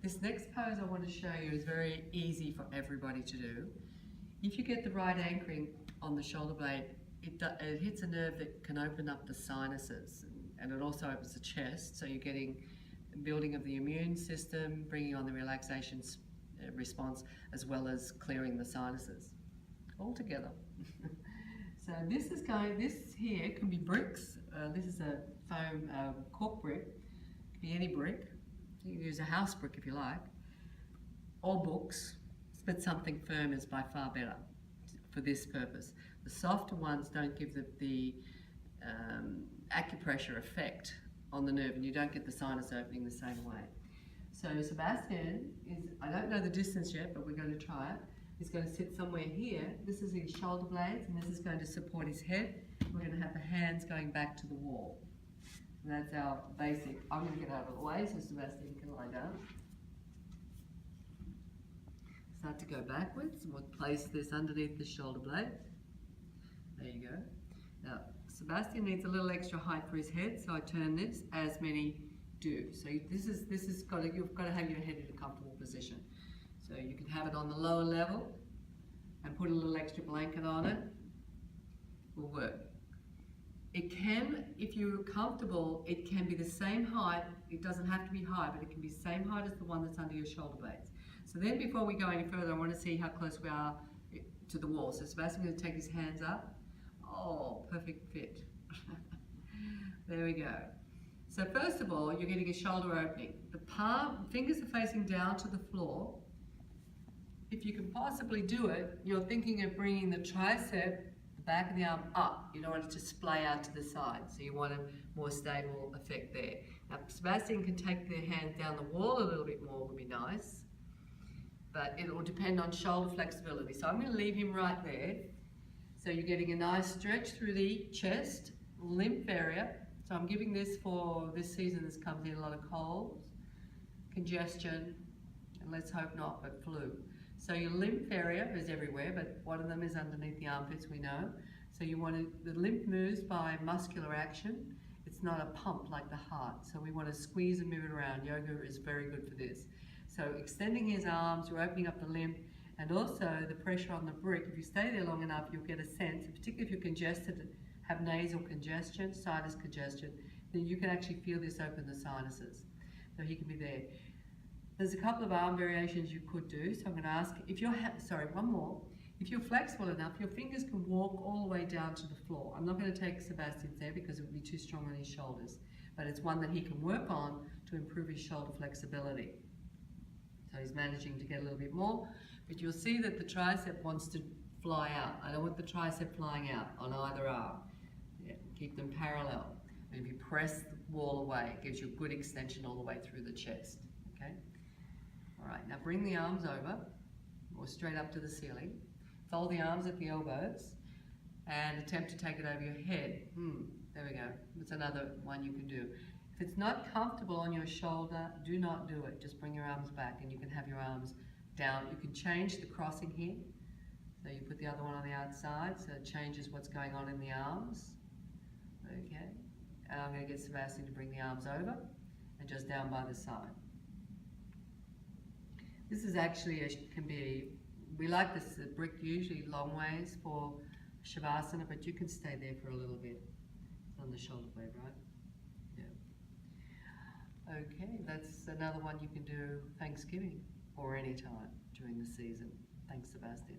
This next pose I want to show you is very easy for everybody to do. If you get the right anchoring on the shoulder blade, it hits a nerve that can open up the sinuses, and it also opens the chest, so you're getting building of the immune system, bringing on the relaxation response, as well as clearing the sinuses all together. So this here can be bricks. This is a foam cork brick. It can be any brick. You can use a house brick if you like, or books, but something firm is by far better for this purpose. The softer ones don't give the acupressure effect on the nerve, and you don't get the sinus opening the same way. So Sebastian is, I don't know the distance yet, but we're going to try it. He's going to sit somewhere here. This is his shoulder blades, and this is going to support his head. We're going to have the hands going back to the wall. And that's our basic. I'm going to get out of the way so Sebastian can lie down. Start to go backwards, and we'll place this underneath the shoulder blade. There you go. Now, Sebastian needs a little extra height for his head, so I turn this, as many do. So you've got to have your head in a comfortable position. So you can have it on the lower level and put a little extra blanket on it. Will work. It can, if you're comfortable, it can be the same height. It doesn't have to be high, but it can be the same height as the one that's under your shoulder blades. So then before we go any further, I want to see how close we are to the wall. So Sebastian's going to take his hands up. Oh, perfect fit. There we go. So first of all, you're getting a shoulder opening. The fingers are facing down to the floor. If you can possibly do it, you're thinking of bringing the tricep, the back of the arm up. You don't want it to splay out to the side, so you want a more stable effect there. Now, Sebastian can take their hands down the wall a little bit more, would be nice, but it will depend on shoulder flexibility. So I'm going to leave him right there. So you're getting a nice stretch through the chest, lymph area. So I'm giving this for this season. This comes in a lot of colds, congestion, and let's hope not, but flu. So your lymph area is everywhere, but one of them is underneath the armpits, we know. So you want the lymph moves by muscular action. It's not a pump like the heart. So we want to squeeze and move it around. Yoga is very good for this. So extending his arms, you're opening up the lymph, and also the pressure on the brick. If you stay there long enough, you'll get a sense, particularly if you're congested, have nasal congestion, sinus congestion, then you can actually feel this open the sinuses. So he can be there. There's a couple of arm variations you could do. So I'm going to ask, if you're, one more. If you're flexible enough, your fingers can walk all the way down to the floor. I'm not going to take Sebastian's there because it would be too strong on his shoulders, but it's one that he can work on to improve his shoulder flexibility. So he's managing to get a little bit more, but you'll see that the tricep wants to fly out. I don't want the tricep flying out on either arm. Yeah, keep them parallel. And if you press the wall away, it gives you a good extension all the way through the chest. Okay? All right, now bring the arms over, or straight up to the ceiling. Fold the arms at the elbows, and attempt to take it over your head. There we go. That's another one you can do. If it's not comfortable on your shoulder, do not do it. Just bring your arms back, and you can have your arms down. You can change the crossing here. So you put the other one on the outside, so it changes what's going on in the arms. Okay. And I'm going to get Sebastian to bring the arms over, and just down by the side. This is actually, we like this brick usually long ways for Shavasana, but you can stay there for a little bit. It's on the shoulder blade, right? Yeah. Okay, that's another one you can do Thanksgiving or any time during the season. Thanks, Sebastian.